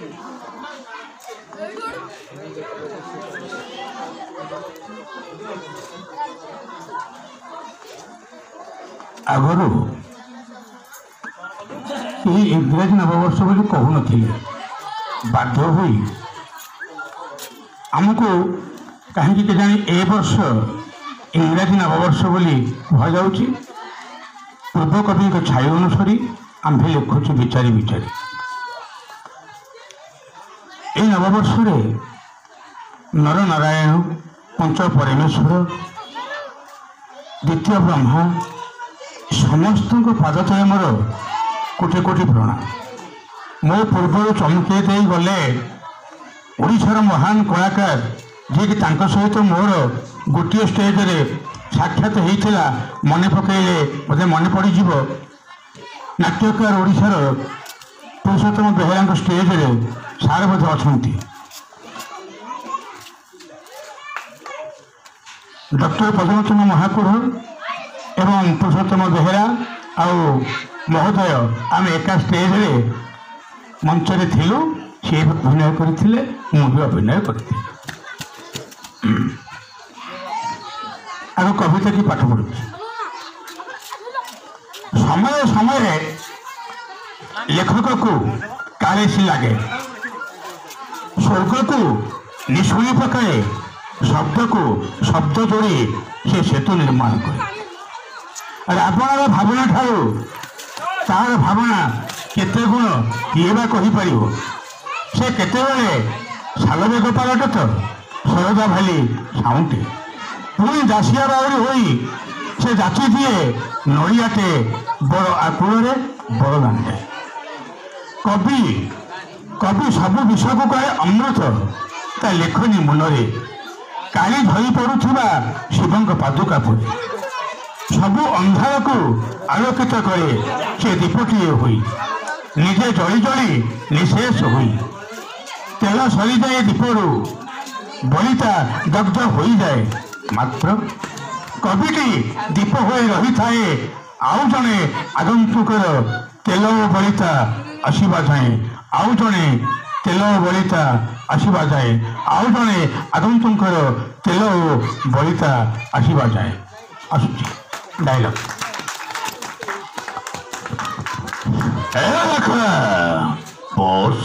ଆଗରୁ ଏହି ଇଂରାଜୀ ନବବର୍ଷ ବୋଲି କହୁନଥିଲେ। ବାଧ୍ୟ ହୋଇ ଆମକୁ କାହିଁକି କେଜାଣି ଏ ବର୍ଷ ଇଂରାଜୀ ନବବର୍ଷ ବୋଲି କୁହାଯାଉଛି। ପୂର୍ବ କବିଙ୍କ ଛାୟା ଅନୁସାରେ ଆମ୍ଭେ ଲେଖୁଛୁ ବିଚାରି ବିଚାରି। ଏହି ନବବର୍ଷରେ ନର ନାରାୟଣ, ପଞ୍ଚ ପରମେଶ୍ୱର, ଦ୍ୱିତୀୟ ବ୍ରହ୍ମା ସମସ୍ତଙ୍କ ପାଦ ତଳେ ମୋର କୋଟି କୋଟି ପ୍ରଣାମ। ମୋ ପୂର୍ବରୁ ଚମକେଇ ଦେଇ ଗଲେ ଓଡ଼ିଶାର ମହାନ କଳାକାର, ଯିଏକି ତାଙ୍କ ସହିତ ମୋର ଗୋଟିଏ ଷ୍ଟେଜରେ ସାକ୍ଷାତ ହେଇଥିଲା। ମନେ ପକାଇଲେ ମୋତେ ମନେ ପଡ଼ିଯିବ। ନାଟ୍ୟକାର ଓଡ଼ିଶାର ପୁରୁଷୋତ୍ତମ ବେହେରାଙ୍କ ଷ୍ଟେଜରେ ସାର୍ ମଧ୍ୟ ଅଛନ୍ତି। ଡକ୍ଟର ପଦ୍ମଚନ୍ଦ୍ର ମହାକୁଡ଼ ଏବଂ ପୁରୁଷୋତ୍ତମ ବେହେରା ଆଉ ମହୋଦୟ ଆମେ ଏକା ଷ୍ଟେଜରେ ମଞ୍ଚରେ ଥିଲୁ। ସେ ଅଭିନୟ କରିଥିଲେ, ମୁଁ ବି ଅଭିନୟ କରିଥିଲି। ଆଗ କବିତା କି ପାଠ ପଢ଼ୁଛି। ସମୟ ସମୟରେ ଲେଖକକୁ କାଳିସି ଲାଗେ, ସ୍ୱର୍ଗକୁ ନିଶୁଣି ପକାଏ, ଶବ୍ଦକୁ ଶବ୍ଦ ଯୋଡ଼ି ସେ ସେତୁ ନିର୍ମାଣ କରେ। ରାବଣର ଭାବନା ଠାରୁ ତାହାର ଭାବନା କେତେ ଗୁଣ କିଏ ବା କହିପାରିବ। ସେ କେତେବେଳେ ଶାଲବେଗ ପାଲଟେ ତ ଶରଦା ଭାଲି ସାଉଁଟେ, ପୁଣି ଦାସିଆ ବାଉରି ହୋଇ ସେ ଯାଚି ଦିଏ ନଡ଼ିଆଟେ ବଡ଼ ଆକୁଳରେ ବଡ଼ ଦାଣ୍ଡେ। କବି ସବୁ ବିଷୟକୁ କହେ ଅମୃତ, ତା ଲେଖନୀ ମୁନରେ କାଳି ଝରି ପଡ଼ୁଥିବା ଶିବଙ୍କ ପାଦୁକା ପରି। ସବୁ ଅନ୍ଧାରକୁ ଆଲୋକିତ କରେ ସେ ଦୀପଟିଏ ହୋଇ, ନିଜେ ଜଳି ଜଳି ନିଶେଷ ହୋଇ। ତେଲ ସରିଯାଏ ଦୀପରୁ, ବଳିତା ଦଗ୍ଧ ହୋଇଯାଏ। ମାତ୍ର କବିଟି ଦୀପ ହୋଇ ରହିଥାଏ ଆଉ ଜଣେ ଆଗନ୍ତୁକର ତେଲ ଓ ବଳିତା ଆସିବା ଯାଏ। ଆଉ ଜଣେ ତେଲ ଓ ବଳିତା ଆସିବା ଯାଏ। ଆଉ ଜଣେ ଆଗନ୍ତୁକର ତେଲ ଓ ବଳିତା ଆସିବା ଯାଏ। ଆସୁଛି ଡାଇଲଗ। ବସ୍